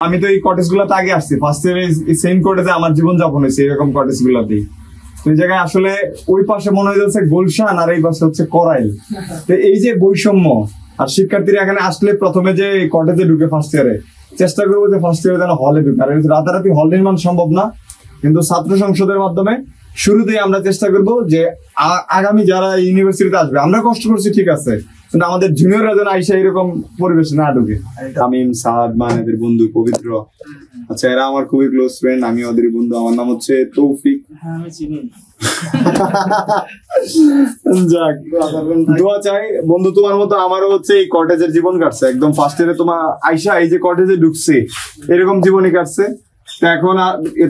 আমি তো এই কটেজ গুলাতে আগে আসছি, ফার্স্ট ইয়ারে সেম কটেজে আমার জীবন যাপন হয়েছে এরকম কটেজ গুলাতেই। তো এই জায়গায় আসলে ওই পাশে মনে হয় যাচ্ছে গুলশান আর এই পাশে হচ্ছে করাইল। তো এই যে বৈষম্য, আর শিক্ষার্থীরা এখানে আসলে প্রথমে যে কটেজে ঢুকে ফার্স্ট ইয়ারে চেষ্টা করবো যে ফার্স্ট ইয়ারে যেন হলে ঢুকে, আর রাতারাতি হল নির্মাণ সম্ভব না, কিন্তু ছাত্র সংসদের মাধ্যমে শুরুতেই আমরা চেষ্টা করব যে আগামী যারা ইউনিভার্সিটিতে আসবে, আমরা কষ্ট করছি ঠিক আছে, কিন্তু আমাদের জুনিয়ররা যেন আইসা এরকম পরিবেশ না ঢুকে। তামিম, সাদ, এদের বন্ধু পবিত্র, আচ্ছা এরা আমার খুবই ক্লোজ ফ্রেন্ড, আমি ওদের বন্ধু। আমার নাম হচ্ছে তৌফিক। যাক, দোয়া চাই বন্ধু, তোমার মতো আমারও হচ্ছে এই কটেজের জীবন কাটছে, একদম ফার্স্ট ইয়ারে তোমার আইসা এই যে কটেজে ঢুকছে এরকম জীবনই কাটছে। তো এখন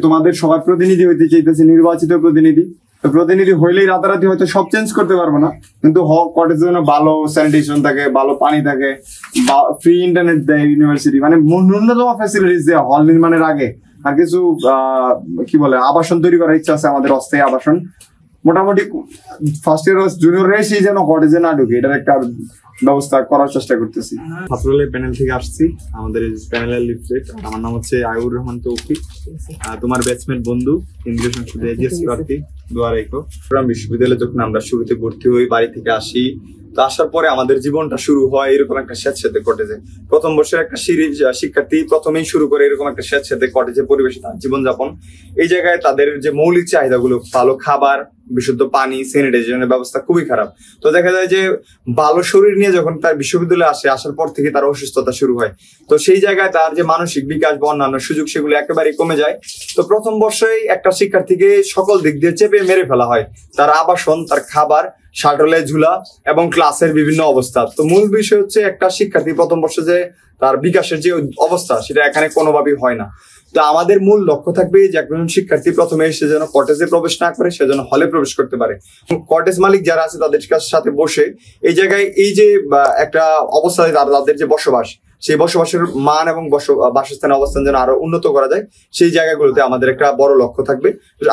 তোমাদের সবার প্রতিনিধি হইতে চাইতেছে, নির্বাচিত প্রতিনিধি। তো প্রতিনিধি হইলেই রাতারাতি হয়তো সব চেঞ্জ করতে পারবো না, কিন্তু কটেজে যেন ভালো স্যানিটেশন থাকে, ভালো পানি থাকে, ফ্রি ইন্টারনেট দেয় ইউনিভার্সিটি, মানে ন্যূনতম ফ্যাসিলিটিস দেয় হল নির্মাণের আগে। আর কিছু কি বলে আবাসন তৈরি করার ইচ্ছা আছে আমাদের, অস্থায়ী আবাসন। মোটামুটি ফার্স্ট ইয়ার জুনিয়ররা সেই যেন কটেজে না ঢুকে, এটার একটা ব্যবস্থা করার চেষ্টা করতেছি। ছাত্রলীগ প্যানেল থেকে আসছি, আমাদের প্যানেলের লিফলেট। আমার নাম হচ্ছে আইয়ুর রহমান তৌফিক, তোমার ব্যাচমেট বন্ধু, কেন্দ্রীয় সংসদে এজিএস প্রার্থী। দোয়া রেখো। বিশ্ববিদ্যালয়ে যখন আমরা শুরুতে ভর্তি হই, বাড়ি থেকে আসি, তো আসার পরে আমাদের জীবনটা শুরু হয় এরকম একটা স্যাঁতস্যাঁতে কটেজে। প্রথম বর্ষের একটা শিক্ষার্থী প্রথমেই শুরু করে এরকম একটা স্যাঁতস্যাঁতে কটেজে পরিবেশে তার জীবনযাপন। এই জায়গায় তাদের যে মৌলিক চাহিদাগুলো, ভালো খাবার, বিশুদ্ধ পানি, স্যানিটাইজেশনের ব্যবস্থা খুবই খারাপ। তো দেখা যায় যে ভালো শরীর নিয়ে যখন তার বিশ্ববিদ্যালয়ে আসে, আসার পর থেকে তার অসুস্থতা শুরু হয়। তো সেই জায়গায় তার যে মানসিক বিকাশ বা অন্যান্য সুযোগ সেগুলো একেবারেই কমে যায়। তো প্রথম বর্ষেই একটা শিক্ষার্থীকে সকল দিক দিয়ে চেপে মেরে ফেলা হয়, তার আবাসন, তার খাবার, শাটলে ঝুলা এবং ক্লাসের বিভিন্ন অবস্থা। তো মূল বিষয় হচ্ছে একটা শিক্ষার্থী প্রথম বর্ষে যে তার বিকাশের যে অবস্থা, সেটা এখানে কোনোভাবেই হয় না। তো আমাদের মূল লক্ষ্য থাকবে যে একজন শিক্ষার্থী প্রথমে সে যেন কটেজে প্রবেশ না করে, সে যেন হলে প্রবেশ করতে পারে। কটেজ মালিক যারা আছে তাদের সাথে বসে এই জায়গায় এই যে একটা অবস্থা, তাদের যে বসবাস, সেই বসবাসের মান এবং বাসস্থানের অবস্থান যেন আরো উন্নত করা যায়, সেই জায়গাগুলোতে আমাদের একটা বড় লক্ষ্য থাকবে।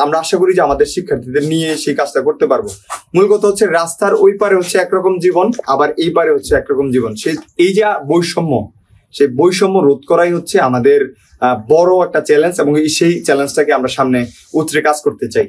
আমরা আশা করি যে আমাদের শিক্ষার্থীদের নিয়ে সেই কাজটা করতে পারবো। মূল কথা হচ্ছে রাস্তার ওই পারে হচ্ছে একরকম জীবন, আবার এই পারে হচ্ছে একরকম জীবন। এই যে বৈষম্য, সেই বৈষম্য রোধ করাই হচ্ছে আমাদের বড় একটা চ্যালেঞ্জ, এবং সেই চ্যালেঞ্জটাকে আমরা সামনে উতরে কাজ করতে চাই।